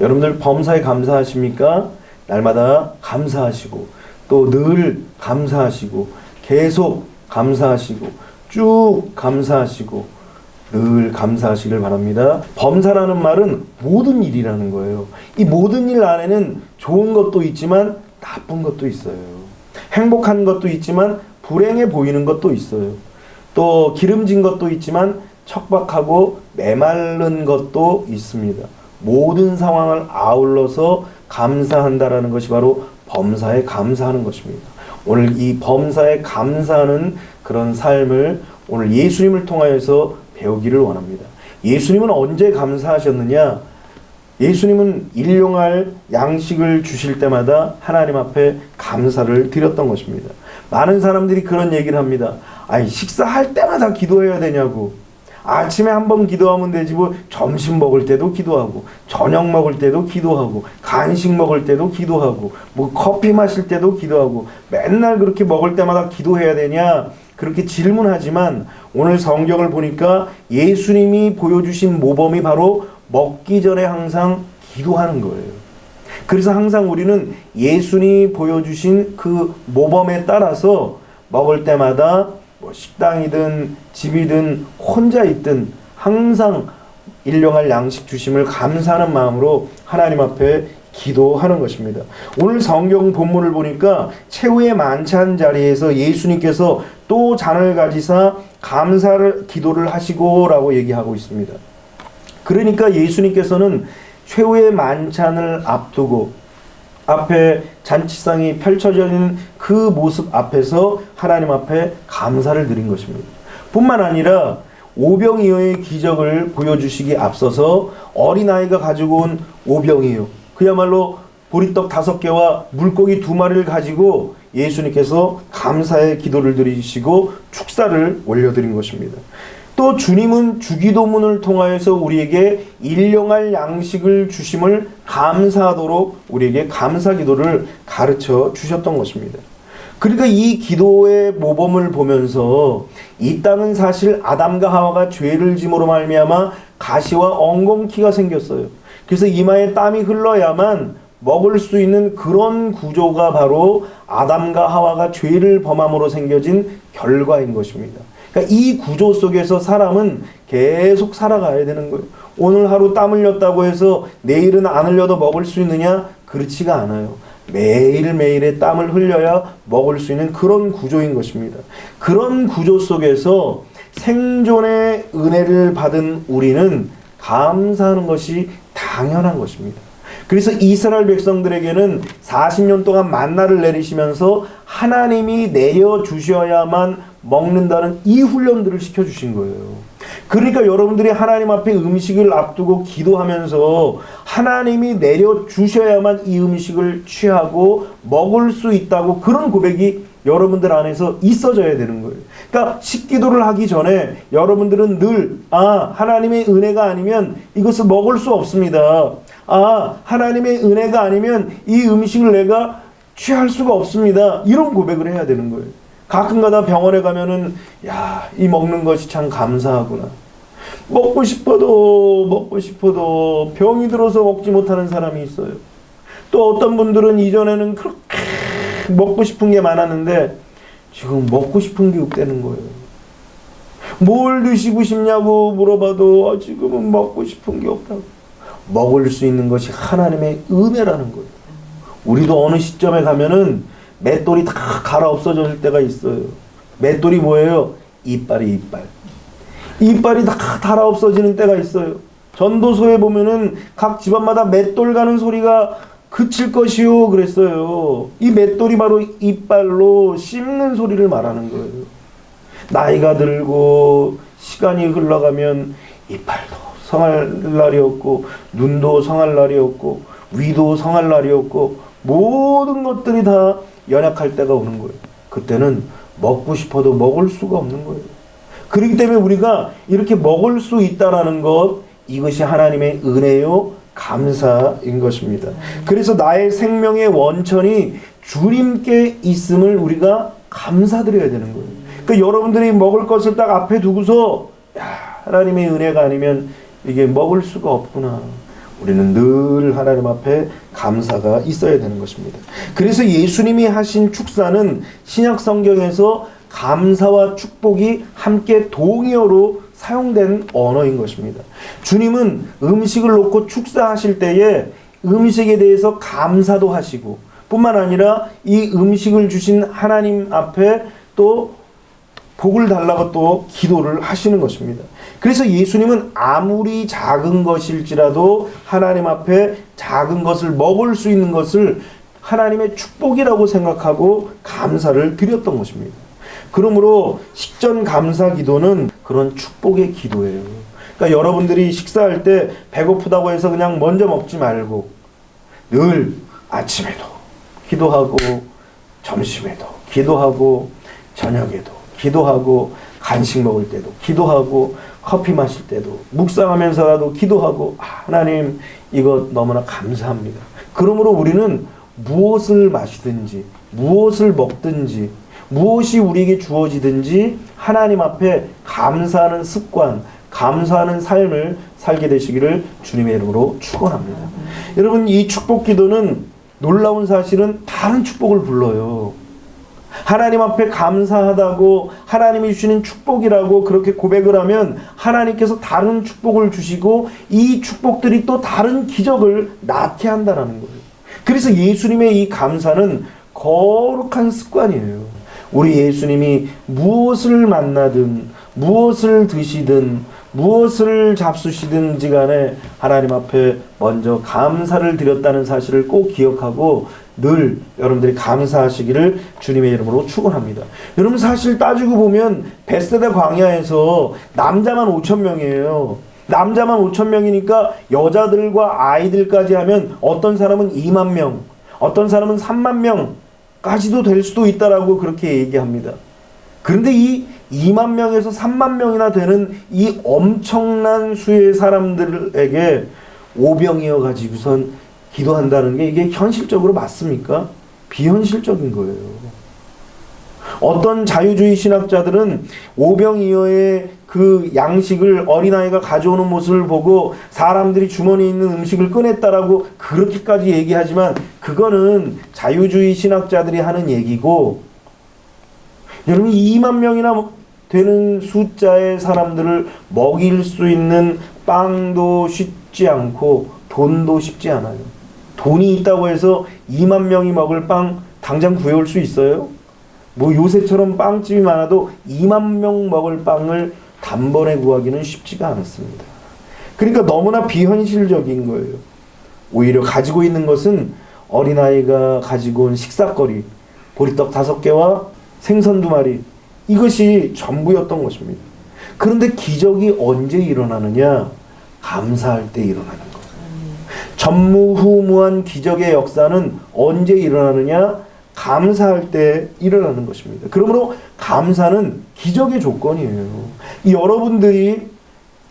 여러분들 범사에 감사하십니까? 날마다 감사하시고 또 늘 감사하시고 계속 감사하시고 쭉 감사하시고 늘 감사하시길 바랍니다. 범사라는 말은 모든 일이라는 거예요. 이 모든 일 안에는 좋은 것도 있지만 나쁜 것도 있어요. 행복한 것도 있지만 불행해 보이는 것도 있어요. 또 기름진 것도 있지만 척박하고 메마른 것도 있습니다. 모든 상황을 아울러서 감사한다라는 것이 바로 범사에 감사하는 것입니다. 오늘 이 범사에 감사하는 그런 삶을 오늘 예수님을 통하여서 배우기를 원합니다. 예수님은 언제 감사하셨느냐? 예수님은 일용할 양식을 주실 때마다 하나님 앞에 감사를 드렸던 것입니다. 많은 사람들이 그런 얘기를 합니다. 아니, 식사할 때마다 기도해야 되냐고. 아침에 한번 기도하면 되지 뭐 점심 먹을 때도 기도하고 저녁 먹을 때도 기도하고 간식 먹을 때도 기도하고 뭐 커피 마실 때도 기도하고 맨날 그렇게 먹을 때마다 기도해야 되냐, 그렇게 질문하지만 오늘 성경을 보니까 예수님이 보여주신 모범이 바로 먹기 전에 항상 기도하는 거예요. 그래서 항상 우리는 예수님이 보여주신 그 모범에 따라서 먹을 때마다 뭐 식당이든 집이든 혼자 있든 항상 일용할 양식 주심을 감사하는 마음으로 하나님 앞에 기도하는 것입니다. 오늘 성경 본문을 보니까 최후의 만찬 자리에서 예수님께서 또 잔을 가지사 감사를 기도를 하시고 라고 얘기하고 있습니다. 그러니까 예수님께서는 최후의 만찬을 앞두고 앞에 잔치상이 펼쳐져 있는 그 모습 앞에서 하나님 앞에 감사를 드린 것입니다. 뿐만 아니라 오병이어의 기적을 보여주시기 앞서서 어린아이가 가지고 온 오병이어, 그야말로 보리떡 5개와 물고기 2마리를 가지고 예수님께서 감사의 기도를 드리시고 축사를 올려드린 것입니다. 또 주님은 주기도문을 통하여서 우리에게 일용할 양식을 주심을 감사하도록 우리에게 감사 기도를 가르쳐 주셨던 것입니다. 그러니까 이 기도의 모범을 보면서 이 땅은 사실 아담과 하와가 죄를 짐으로 말미암아 가시와 엉겅퀴가 생겼어요. 그래서 이마에 땀이 흘러야만 먹을 수 있는 그런 구조가 바로 아담과 하와가 죄를 범함으로 생겨진 결과인 것입니다. 그러니까 이 구조 속에서 사람은 계속 살아가야 되는 거예요. 오늘 하루 땀 흘렸다고 해서 내일은 안 흘려도 먹을 수 있느냐? 그렇지가 않아요. 매일매일의 땀을 흘려야 먹을 수 있는 그런 구조인 것입니다. 그런 구조 속에서 생존의 은혜를 받은 우리는 감사하는 것이 당연한 것입니다. 그래서 이스라엘 백성들에게는 40년 동안 만나를 내리시면서 하나님이 내려주셔야만 먹는다는 이 훈련들을 시켜주신 거예요. 그러니까 여러분들이 하나님 앞에 음식을 앞두고 기도하면서 하나님이 내려주셔야만 이 음식을 취하고 먹을 수 있다고, 그런 고백이 여러분들 안에서 있어져야 되는 거예요. 그러니까 식기도를 하기 전에 여러분들은 늘 하나님의 은혜가 아니면 이것을 먹을 수 없습니다. 하나님의 은혜가 아니면 이 음식을 내가 취할 수가 없습니다. 이런 고백을 해야 되는 거예요. 가끔가다 병원에 가면은 이 먹는 것이 참 감사하구나. 먹고 싶어도 병이 들어서 먹지 못하는 사람이 있어요. 또 어떤 분들은 이전에는 그렇게 먹고 싶은 게 많았는데 지금 먹고 싶은 게 없다는 거예요. 뭘 드시고 싶냐고 물어봐도 지금은 먹고 싶은 게 없다고. 먹을 수 있는 것이 하나님의 은혜라는 거예요. 우리도 어느 시점에 가면은 맷돌이 다 갈아 없어질 때가 있어요. 맷돌이 뭐예요? 이빨이 이빨이 다 달아 없어지는 때가 있어요. 전도서에 보면은 각 집안마다 맷돌 가는 소리가 그칠 것이요 그랬어요. 이 맷돌이 바로 이빨로 씹는 소리를 말하는 거예요. 나이가 들고 시간이 흘러가면 이빨도 성할 날이 없고 눈도 성할 날이 없고 위도 성할 날이 없고 모든 것들이 다 연약할 때가 오는 거예요. 그때는 먹고 싶어도 먹을 수가 없는 거예요. 그렇기 때문에 우리가 이렇게 먹을 수 있다라는 것, 이것이 하나님의 은혜요 감사인 것입니다. 그래서 나의 생명의 원천이 주님께 있음을 우리가 감사드려야 되는 거예요. 그러니까 여러분들이 먹을 것을 딱 앞에 두고서 하나님의 은혜가 아니면 이게 먹을 수가 없구나. 우리는 늘 하나님 앞에 감사가 있어야 되는 것입니다. 그래서 예수님이 하신 축사는 신약 성경에서 감사와 축복이 함께 동의어로 사용된 언어인 것입니다. 주님은 음식을 놓고 축사하실 때에 음식에 대해서 감사도 하시고 뿐만 아니라 이 음식을 주신 하나님 앞에 또 복을 달라고 또 기도를 하시는 것입니다. 그래서 예수님은 아무리 작은 것일지라도 하나님 앞에 작은 것을 먹을 수 있는 것을 하나님의 축복이라고 생각하고 감사를 드렸던 것입니다. 그러므로 식전 감사 기도는 그런 축복의 기도예요. 그러니까 여러분들이 식사할 때 배고프다고 해서 그냥 먼저 먹지 말고 늘 아침에도 기도하고 점심에도 기도하고 저녁에도 기도하고 간식 먹을 때도 기도하고 커피 마실 때도 묵상하면서라도 기도하고 하나님 이거 너무나 감사합니다. 그러므로 우리는 무엇을 마시든지 무엇을 먹든지 무엇이 우리에게 주어지든지 하나님 앞에 감사하는 습관, 감사하는 삶을 살게 되시기를 주님의 이름으로 축원합니다. 여러분 이 축복 기도는 놀라운 사실은 다른 축복을 불러요. 하나님 앞에 감사하다고 하나님이 주시는 축복이라고 그렇게 고백을 하면 하나님께서 다른 축복을 주시고 이 축복들이 또 다른 기적을 낳게 한다는 거예요. 그래서 예수님의 이 감사는 거룩한 습관이에요. 우리 예수님이 무엇을 만나든 무엇을 드시든 무엇을 잡수시든지 간에 하나님 앞에 먼저 감사를 드렸다는 사실을 꼭 기억하고 늘 여러분들이 감사하시기를 주님의 이름으로 축원합니다. 여러분 사실 따지고 보면 벳세다 광야에서 남자만 5,000명이에요. 남자만 5,000명이니까 여자들과 아이들까지 하면 어떤 사람은 2만 명, 어떤 사람은 3만 명까지도 될 수도 있다라고 그렇게 얘기합니다. 그런데 이 2만 명에서 3만 명이나 되는 이 엄청난 수의 사람들에게 오병이어 가지고선 기도한다는 게 이게 현실적으로 맞습니까? 비현실적인 거예요. 어떤 자유주의 신학자들은 오병이어의 그 양식을 어린아이가 가져오는 모습을 보고 사람들이 주머니에 있는 음식을 꺼냈다라고 그렇게까지 얘기하지만 그거는 자유주의 신학자들이 하는 얘기고 여러분 2만 명이나 되는 숫자의 사람들을 먹일 수 있는 빵도 쉽지 않고 돈도 쉽지 않아요. 돈이 있다고 해서 2만 명이 먹을 빵 당장 구해올 수 있어요? 뭐 요새처럼 빵집이 많아도 2만 명 먹을 빵을 단번에 구하기는 쉽지가 않았습니다. 그러니까 너무나 비현실적인 거예요. 오히려 가지고 있는 것은 어린아이가 가지고 온 식사거리, 보리떡 5개와 생선 2마리, 이것이 전부였던 것입니다. 그런데 기적이 언제 일어나느냐? 감사할 때 일어나는 거예요. 전무후무한 기적의 역사는 언제 일어나느냐? 감사할 때 일어나는 것입니다. 그러므로 감사는 기적의 조건이에요. 여러분들이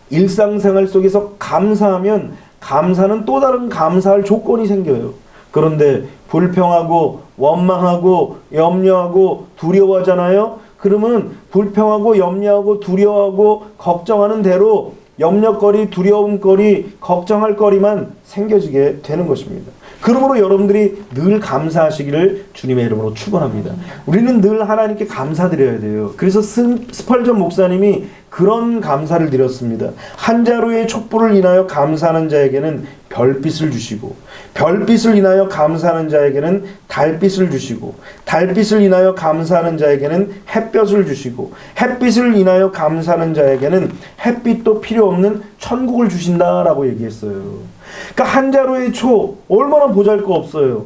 일상생활 속에서 감사하면 감사는 또 다른 감사할 조건이 생겨요. 그런데 불평하고 원망하고 염려하고 두려워하잖아요. 그러면 불평하고 염려하고 두려워하고 걱정하는 대로 염려거리, 두려움거리, 걱정할 거리만 생겨지게 되는 것입니다. 그러므로 여러분들이 늘 감사하시기를 주님의 이름으로 축원합니다. 우리는 늘 하나님께 감사드려야 돼요. 그래서 스펄전 목사님이 그런 감사를 드렸습니다. 한 자루의 촛불을 인하여 감사하는 자에게는 별빛을 주시고 별빛을 인하여 감사하는 자에게는 달빛을 주시고 달빛을 인하여 감사하는 자에게는 햇볕을 주시고 햇빛을 인하여 감사하는 자에게는 햇빛도 필요 없는 천국을 주신다라고 얘기했어요. 그러니까 한 자루의 초 얼마나 보잘것없어요.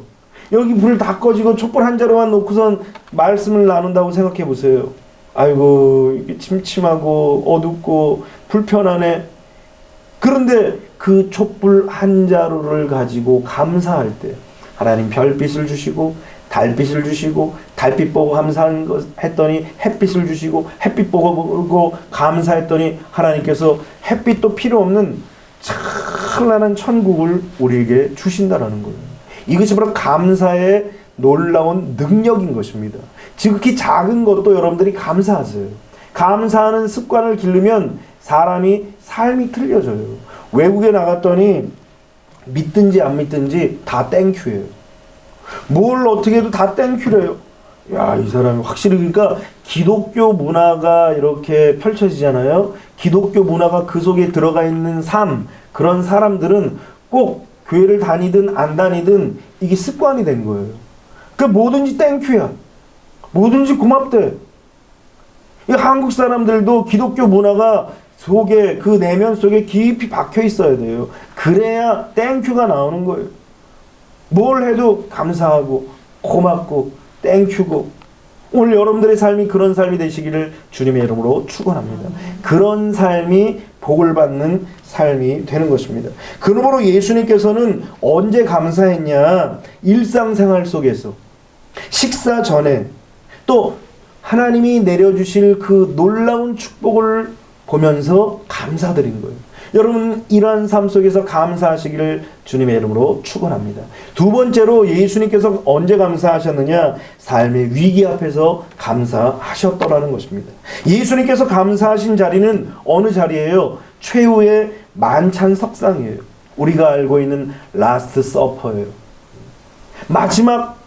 여기 불 다 꺼지고 촛불 한 자루만 놓고선 말씀을 나눈다고 생각해 보세요. 아이고 이게 침침하고 어둡고 불편하네. 그런데 그 촛불 한 자루를 가지고 감사할 때 하나님 별빛을 주시고 달빛을 주시고 달빛 보고 감사했더니 햇빛을 주시고 햇빛 보고 감사했더니 하나님께서 햇빛도 필요 없는 찬란한 천국을 우리에게 주신다라는 거예요. 이것이 바로 감사의 놀라운 능력인 것입니다. 지극히 작은 것도 여러분들이 감사하세요. 감사하는 습관을 기르면 사람이 삶이 틀려져요. 외국에 나갔더니 믿든지 안 믿든지 다 땡큐예요. 뭘 어떻게 해도 다 땡큐래요. 야, 이 사람이 확실히, 그러니까 기독교 문화가 이렇게 펼쳐지잖아요. 기독교 문화가 그 속에 들어가 있는 삶, 그런 사람들은 꼭 교회를 다니든 안 다니든 이게 습관이 된 거예요. 그 뭐든지 땡큐야. 뭐든지 고맙대. 이 한국 사람들도 기독교 문화가 속에, 그 내면 속에 깊이 박혀 있어야 돼요. 그래야 땡큐가 나오는 거예요. 뭘 해도 감사하고 고맙고 땡큐고. 오늘 여러분들의 삶이 그런 삶이 되시기를 주님의 이름으로 축원합니다. 그런 삶이 복을 받는 삶이 되는 것입니다. 그러므로 예수님께서는 언제 감사했냐? 일상생활 속에서, 식사 전에, 또 하나님이 내려주실 그 놀라운 축복을 보면서 감사드린 거예요. 여러분, 이러한 삶 속에서 감사하시기를 주님의 이름으로 축원합니다. 두 번째로 예수님께서 언제 감사하셨느냐? 삶의 위기 앞에서 감사하셨더라는 것입니다. 예수님께서 감사하신 자리는 어느 자리예요? 최후의 만찬 석상이에요. 우리가 알고 있는 라스트 서퍼예요. 마지막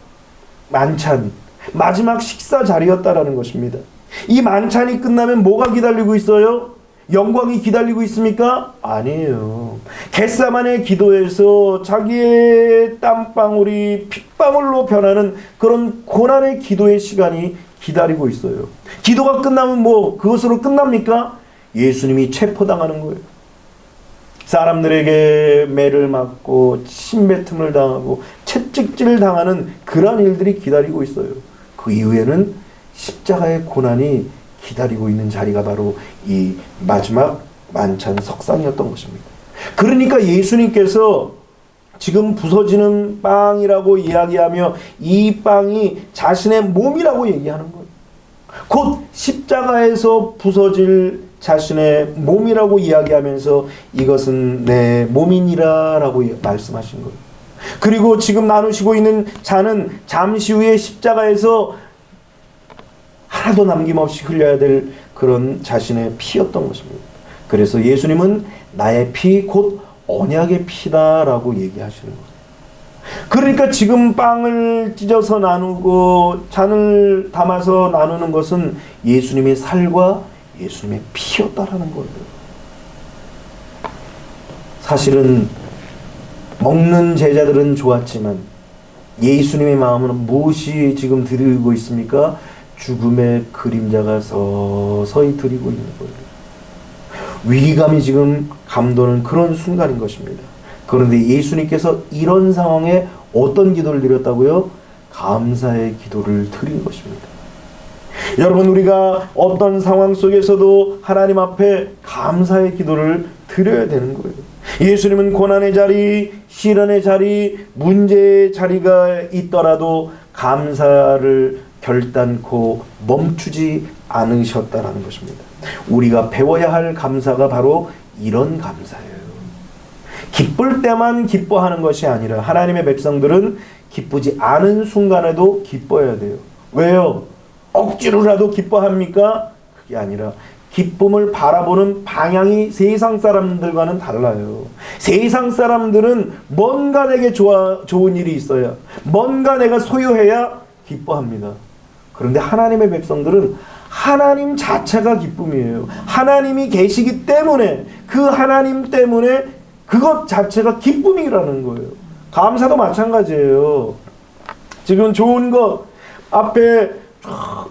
만찬, 마지막 식사 자리였다라는 것입니다. 이 만찬이 끝나면 뭐가 기다리고 있어요? 영광이 기다리고 있습니까? 아니에요. 겟세마네 기도에서 자기의 땀방울이 핏방울로 변하는 그런 고난의 기도의 시간이 기다리고 있어요. 기도가 끝나면 뭐 그것으로 끝납니까? 예수님이 체포당하는 거예요. 사람들에게 매를 맞고 침뱉음을 당하고 채찍질을 당하는 그런 일들이 기다리고 있어요. 그 이후에는 십자가의 고난이 기다리고 있는 자리가 바로 이 마지막 만찬 석상이었던 것입니다. 그러니까 예수님께서 지금 부서지는 빵이라고 이야기하며 이 빵이 자신의 몸이라고 얘기하는 거예요. 곧 십자가에서 부서질 자신의 몸이라고 이야기하면서 이것은 내 몸이니라 라고 말씀하신 거예요. 그리고 지금 나누시고 있는 잔은 잠시 후에 십자가에서 하나도 남김없이 흘려야 될 그런 자신의 피였던 것입니다. 그래서 예수님은 나의 피 곧 언약의 피다라고 얘기하시는 거예요. 그러니까 지금 빵을 찢어서 나누고 잔을 담아서 나누는 것은 예수님의 살과 예수님의 피였다라는 거예요. 사실은 먹는 제자들은 좋았지만 예수님의 마음은 무엇이 지금 들이고 있습니까? 죽음의 그림자가 서서히 들이고 있는 거예요. 위기감이 지금 감도는 그런 순간인 것입니다. 그런데 예수님께서 이런 상황에 어떤 기도를 드렸다고요? 감사의 기도를 드린 것입니다. 여러분, 우리가 어떤 상황 속에서도 하나님 앞에 감사의 기도를 드려야 되는 거예요. 예수님은 고난의 자리, 시련의 자리, 문제의 자리가 있더라도 감사를 결단코 멈추지 않으셨다라는 것입니다. 우리가 배워야 할 감사가 바로 이런 감사예요. 기쁠 때만 기뻐하는 것이 아니라 하나님의 백성들은 기쁘지 않은 순간에도 기뻐해야 돼요. 왜요? 억지로라도 기뻐합니까? 그게 아니라 기쁨을 바라보는 방향이 세상 사람들과는 달라요. 세상 사람들은 뭔가 내게 좋은 일이 있어야, 뭔가 내가 소유해야 기뻐합니다. 그런데 하나님의 백성들은 하나님 자체가 기쁨이에요. 하나님이 계시기 때문에, 그 하나님 때문에 그것 자체가 기쁨이라는 거예요. 감사도 마찬가지예요. 지금 좋은 것 앞에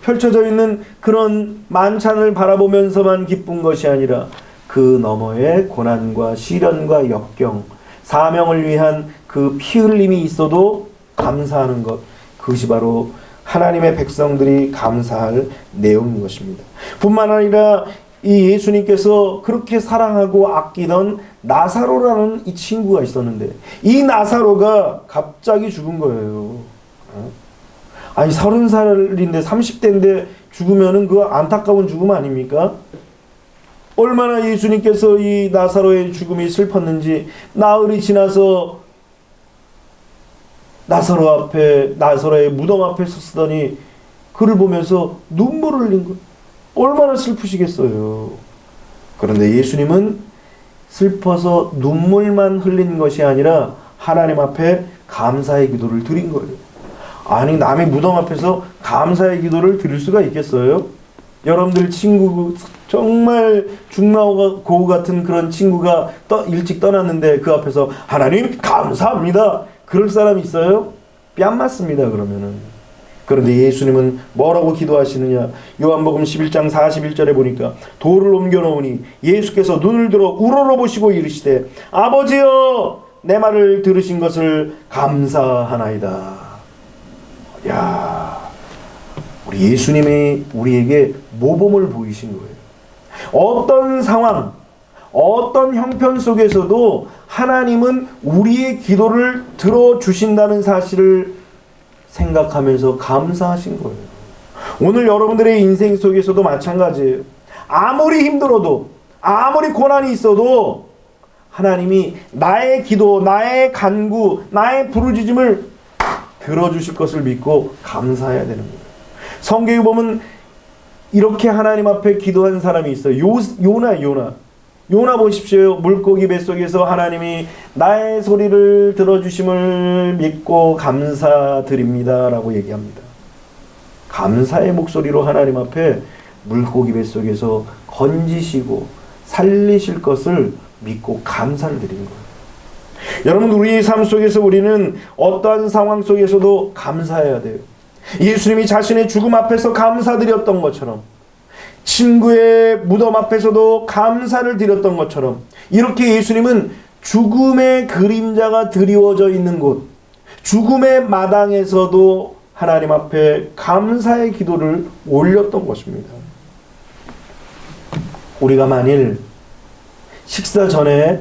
펼쳐져 있는 그런 만찬을 바라보면서만 기쁜 것이 아니라 그 너머에 고난과 시련과 역경, 사명을 위한 그 피 흘림이 있어도 감사하는 것, 그것이 바로 하나님의 백성들이 감사할 내용인 것입니다. 뿐만 아니라 이 예수님께서 그렇게 사랑하고 아끼던 나사로라는 이 친구가 있었는데, 이 나사로가 갑자기 죽은 거예요. 아니 30살인데 30대인데 죽으면은 그 안타까운 죽음 아닙니까? 얼마나 예수님께서 이 나사로의 죽음이 슬펐는지, 나흘이 지나서 나사로의 무덤 앞에 섰으더니 그를 보면서 눈물을 흘린 것. 얼마나 슬프시겠어요. 그런데 예수님은 슬퍼서 눈물만 흘린 것이 아니라 하나님 앞에 감사의 기도를 드린 거예요. 아니, 남의 무덤 앞에서 감사의 기도를 드릴 수가 있겠어요? 여러분들 친구, 정말 중마고 같은 그런 친구가 일찍 떠났는데 그 앞에서 하나님 감사합니다, 그럴 사람이 있어요? 뺨 맞습니다, 그러면은. 그런데 예수님은 뭐라고 기도하시느냐? 요한복음 11장 41절에 보니까 돌을 옮겨 놓으니 예수께서 눈을 들어 우러러보시고 이르시되 아버지여, 내 말을 들으신 것을 감사하나이다. 야, 우리 예수님이 우리에게 모범을 보이신 거예요. 어떤 상황, 어떤 형편 속에서도 하나님은 우리의 기도를 들어주신다는 사실을 생각하면서 감사하신 거예요. 오늘 여러분들의 인생 속에서도 마찬가지예요. 아무리 힘들어도, 아무리 고난이 있어도 하나님이 나의 기도, 나의 간구, 나의 부르짖음을 들어주실 것을 믿고 감사해야 되는 거예요. 성경에 보면 이렇게 하나님 앞에 기도한 사람이 있어요. 요나 보십시오. 물고기 뱃속에서 하나님이 나의 소리를 들어주심을 믿고 감사드립니다 라고 얘기합니다. 감사의 목소리로 하나님 앞에 물고기 뱃속에서 건지시고 살리실 것을 믿고 감사를 드리는 거예요. 여러분, 우리의 삶 속에서 우리는 어떠한 상황 속에서도 감사해야 돼요. 예수님이 자신의 죽음 앞에서 감사드렸던 것처럼, 친구의 무덤 앞에서도 감사를 드렸던 것처럼, 이렇게 예수님은 죽음의 그림자가 드리워져 있는 곳, 죽음의 마당에서도 하나님 앞에 감사의 기도를 올렸던 것입니다. 우리가 만일 식사 전에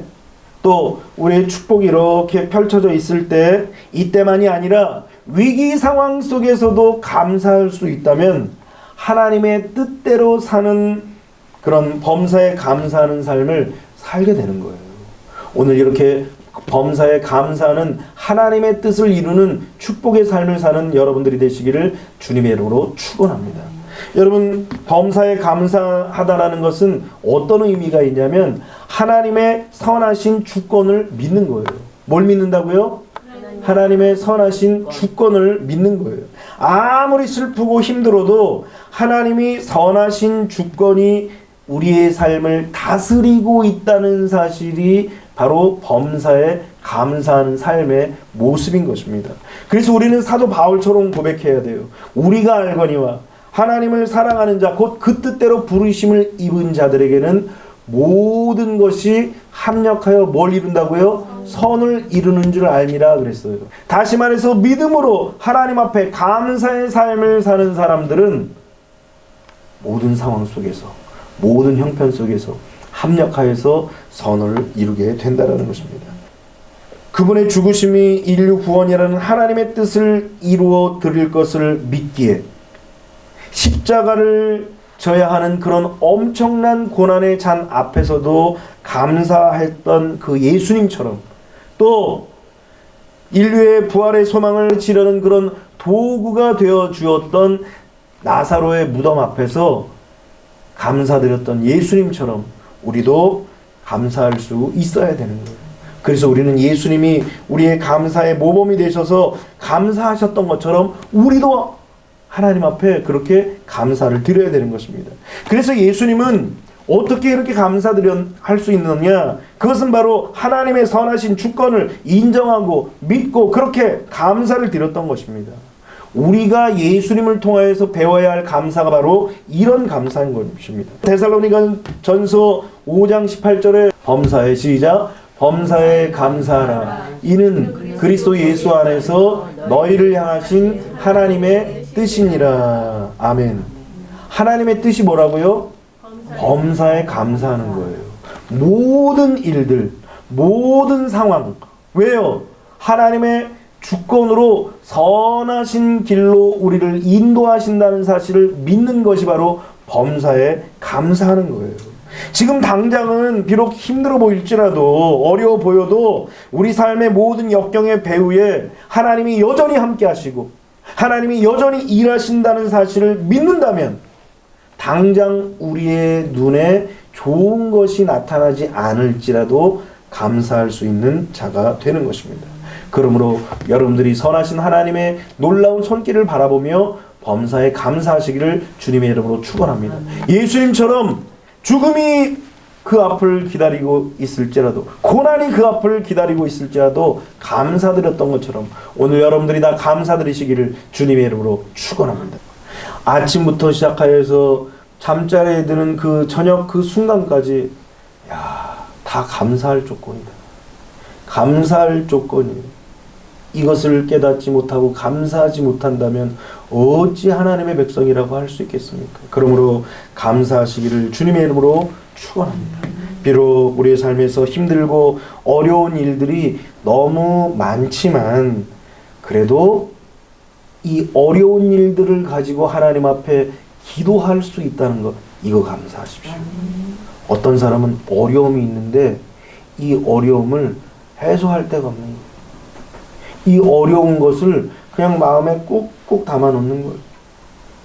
또 우리의 축복이 이렇게 펼쳐져 있을 때, 이때만이 아니라 위기 상황 속에서도 감사할 수 있다면 하나님의 뜻대로 사는 그런 범사에 감사하는 삶을 살게 되는 거예요. 오늘 이렇게 범사에 감사하는 하나님의 뜻을 이루는 축복의 삶을 사는 여러분들이 되시기를 주님의 이름으로 축원합니다. 여러분, 범사에 감사하다라는 것은 어떤 의미가 있냐면 하나님의 선하신 주권을 믿는 거예요. 뭘 믿는다고요? 하나님의 선하신 주권을 믿는 거예요. 아무리 슬프고 힘들어도 하나님이 선하신 주권이 우리의 삶을 다스리고 있다는 사실이 바로 범사에 감사하는 삶의 모습인 것입니다. 그래서 우리는 사도 바울처럼 고백해야 돼요. 우리가 알거니와 하나님을 사랑하는 자, 곧 그 뜻대로 부르심을 입은 자들에게는 모든 것이 합력하여 뭘 이룬다고요? 선을 이루는 줄 알미라 그랬어요. 다시 말해서 믿음으로 하나님 앞에 감사의 삶을 사는 사람들은 모든 상황 속에서, 모든 형편 속에서 합력하여서 선을 이루게 된다는 것입니다. 그분의 죽으심이 인류 구원이라는 하나님의 뜻을 이루어 드릴 것을 믿기에 십자가를 져야 하는 그런 엄청난 고난의 잔 앞에서도 감사했던 그 예수님처럼, 또 인류의 부활의 소망을 지르는 그런 도구가 되어 주었던 나사로의 무덤 앞에서 감사드렸던 예수님처럼 우리도 감사할 수 있어야 되는 거예요. 그래서 우리는 예수님이 우리의 감사의 모범이 되셔서 감사하셨던 것처럼 우리도 하나님 앞에 그렇게 감사를 드려야 되는 것입니다. 그래서 예수님은 어떻게 이렇게 할 수 있느냐? 그것은 바로 하나님의 선하신 주권을 인정하고 믿고 그렇게 감사를 드렸던 것입니다. 우리가 예수님을 통하여서 배워야 할 감사가 바로 이런 감사인 것입니다. 데살로니가 전서 5장 18절에 범사에 시작, 범사에 감사하라. 이는 그리스도 예수 안에서 너희를 향하신 하나님의 뜻이니라. 아멘. 하나님의 뜻이 뭐라고요? 범사에 감사하는 거예요. 모든 일들, 모든 상황. 왜요? 하나님의 주권으로 선하신 길로 우리를 인도하신다는 사실을 믿는 것이 바로 범사에 감사하는 거예요. 지금 당장은 비록 힘들어 보일지라도, 어려워 보여도 우리 삶의 모든 역경의 배후에 하나님이 여전히 함께 하시고 하나님이 여전히 일하신다는 사실을 믿는다면 당장 우리의 눈에 좋은 것이 나타나지 않을지라도 감사할 수 있는 자가 되는 것입니다. 그러므로 여러분들이 선하신 하나님의 놀라운 손길을 바라보며 범사에 감사하시기를 주님의 이름으로 축원합니다. 예수님처럼 죽음이 그 앞을 기다리고 있을지라도, 고난이 그 앞을 기다리고 있을지라도 감사드렸던 것처럼 오늘 여러분들이 다 감사드리시기를 주님의 이름으로 축원합니다. 아침부터 시작하여서 잠자리에 드는 그 저녁 그 순간까지 다 감사할 조건이다. 감사할 조건이에요. 이것을 깨닫지 못하고 감사하지 못한다면 어찌 하나님의 백성이라고 할 수 있겠습니까? 그러므로 감사하시기를 주님의 이름으로 축원합니다. 비록 우리의 삶에서 힘들고 어려운 일들이 너무 많지만 그래도 이 어려운 일들을 가지고 하나님 앞에 기도할 수 있다는 것, 이거 감사하십시오. 어떤 사람은 어려움이 있는데 이 어려움을 해소할 데가 없는 거예요. 이 어려운 것을 그냥 마음에 꾹꾹 담아놓는 거예요.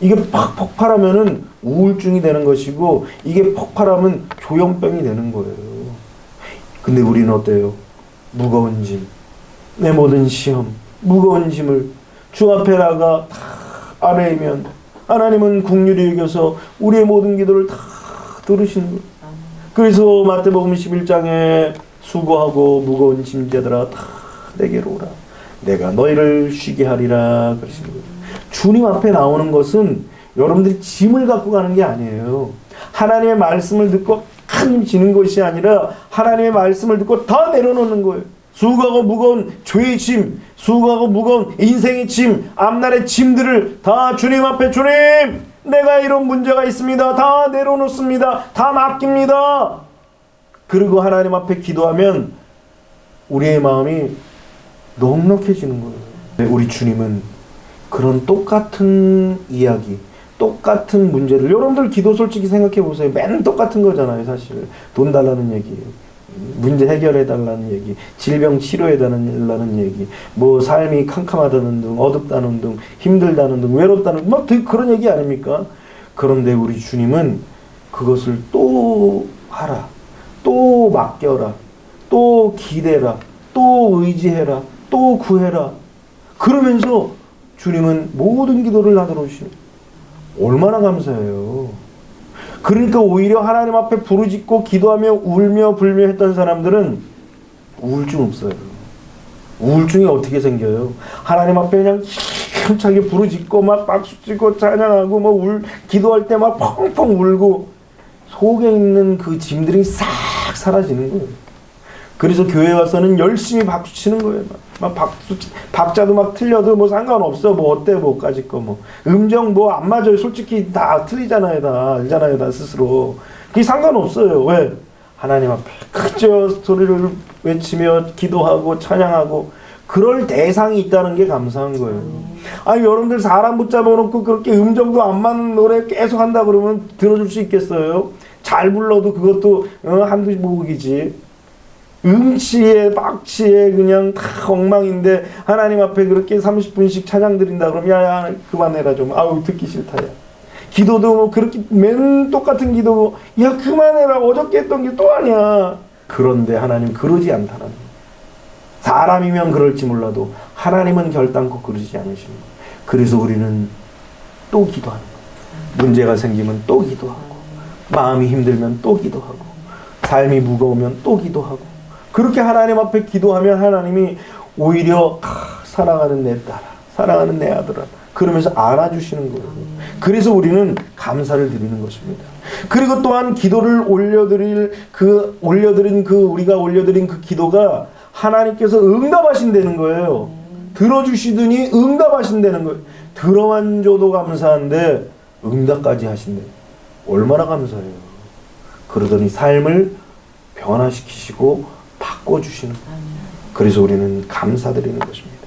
이게 팍 폭발하면은 우울증이 되는 것이고, 이게 폭발하면 조현병이 되는 거예요. 근데 우리는 어때요? 무거운 짐, 내 모든 시험, 무거운 짐을 주 앞에 나가 다 아뢰면 하나님은 긍휼히 여겨서 우리의 모든 기도를 다 들으시는 거예요. 그래서 마태복음 11장에 수고하고 무거운 짐자들아 다 내게로 오라, 내가 너희를 쉬게 하리라 그러시는 거예요. 주님 앞에 나오는 것은 여러분들이 짐을 갖고 가는 게 아니에요. 하나님의 말씀을 듣고 큰 지는 것이 아니라 하나님의 말씀을 듣고 다 내려놓는 거예요. 수고하고 무거운 죄의 짐, 수고하고 무거운 인생의 짐, 앞날의 짐들을 다 주님 앞에, 주님 내가 이런 문제가 있습니다, 다 내려놓습니다, 다 맡깁니다. 그리고 하나님 앞에 기도하면 우리의 마음이 넉넉해지는 거예요. 우리 주님은 그런 똑같은 이야기, 똑같은 문제를, 여러분들 기도 솔직히 생각해 보세요. 맨 똑같은 거잖아요. 사실 돈 달라는 얘기, 문제 해결해 달라는 얘기, 질병 치료해 달라는 얘기, 뭐 삶이 캄캄하다는 등, 어둡다는 등, 힘들다는 등, 외롭다는 막 그런 얘기 아닙니까? 그런데 우리 주님은 그것을 또 하라, 또 맡겨라, 또 기대라, 또 의지해라, 또 구해라. 그러면서 주님은 모든 기도를 나눠주시는, 얼마나 감사해요. 그러니까 오히려 하나님 앞에 부르짖고 기도하며 울며 불며 했던 사람들은 우울증 없어요. 우울증이 어떻게 생겨요? 하나님 앞에 그냥 힘차게 부르짖고 막 박수치고 찬양하고 뭐 기도할 때 막 펑펑 울고 속에 있는 그 짐들이 싹 사라지는 거예요. 그래서 교회 와서는 열심히 박수치는 거예요. 막 박자도 막 틀려도 뭐 상관없어. 뭐 어때 뭐까짓 거 뭐 음정 뭐 안 맞아요. 솔직히 다 틀리잖아요. 다 알잖아요. 다 스스로. 그게 상관없어요. 왜? 하나님 앞에 크죠 소리를 외치며 기도하고 찬양하고 그럴 대상이 있다는 게 감사한 거예요. 아니 여러분들 사람 붙잡아 놓고 그렇게 음정도 안 맞는 노래 계속 한다 그러면 들어줄 수 있겠어요? 잘 불러도 그것도 한두 곡이지. 음치에 박치에 그냥 다 엉망인데 하나님 앞에 그렇게 30분씩 찬양 드린다 그러면 야 그만해라 좀, 아우 듣기 싫다. 야 기도도 뭐 그렇게 맨 똑같은 기도, 야 그만해라, 어저께 했던 게 또 아니야. 그런데 하나님 그러지 않다는 거예요. 사람이면 그럴지 몰라도 하나님은 결단코 그러지 않으시는 거예요. 그래서 우리는 또 기도하는 거예요. 문제가 생기면 또 기도하고, 마음이 힘들면 또 기도하고, 삶이 무거우면 또 기도하고, 그렇게 하나님 앞에 기도하면 하나님이 오히려 사랑하는 내 딸아, 사랑하는 내 아들아 그러면서 안아주시는 거예요. 그래서 우리는 감사를 드리는 것입니다. 그리고 또한 기도를 우리가 올려드린 그 기도가 하나님께서 응답하신다는 거예요. 들어주시더니 응답하신다는 거예요. 들어만 줘도 감사한데 응답까지 하신대. 얼마나 감사해요. 그러더니 삶을 변화시키시고 바꿔주시는 거예요. 그래서 우리는 감사드리는 것입니다.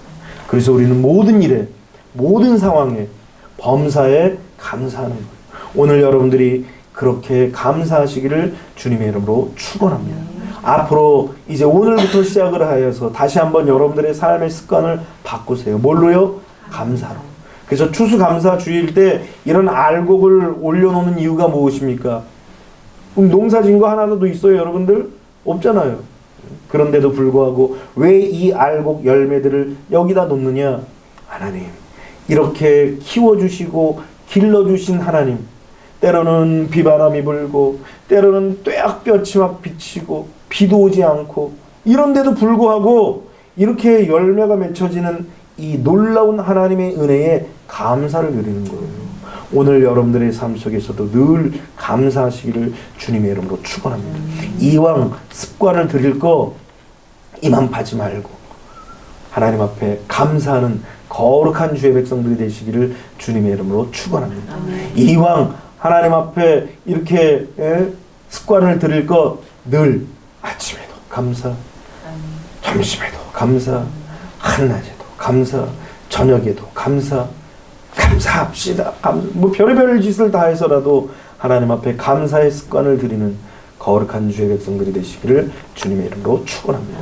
그래서 우리는 모든 일에, 모든 상황에, 범사에 감사하는 거예요. 오늘 여러분들이 그렇게 감사하시기를 주님의 이름으로 축원합니다. 앞으로 이제 오늘부터 시작을 하여서 다시 한번 여러분들의 삶의 습관을 바꾸세요. 뭘로요? 감사로. 그래서 추수감사주일 때 이런 알곡을 올려놓는 이유가 무엇입니까? 그럼 농사진 거 하나라도 있어요, 여러분들? 없잖아요. 그런데도 불구하고 왜 이 알곡 열매들을 여기다 놓느냐? 하나님, 이렇게 키워주시고 길러주신 하나님, 때로는 비바람이 불고 때로는 떼약볕이 막 비치고 비도 오지 않고 이런데도 불구하고 이렇게 열매가 맺혀지는 이 놀라운 하나님의 은혜에 감사를 드리는 거예요. 오늘 여러분들의 삶 속에서도 늘 감사하시기를 주님의 이름으로 축원합니다. 이왕 습관을 들일 거 이만 파지 말고 하나님 앞에 감사하는 거룩한 주의 백성들이 되시기를 주님의 이름으로 축원합니다. 이왕 하나님 앞에 이렇게 습관을 들일 거 늘 아침에도 감사, 점심에도 감사, 한낮에도 감사, 저녁에도 감사, 감사합시다. 뭐 별의별 짓을 다 해서라도 하나님 앞에 감사의 습관을 들이는 거룩한 주의 백성들이 되시기를 주님의 이름으로 축원합니다.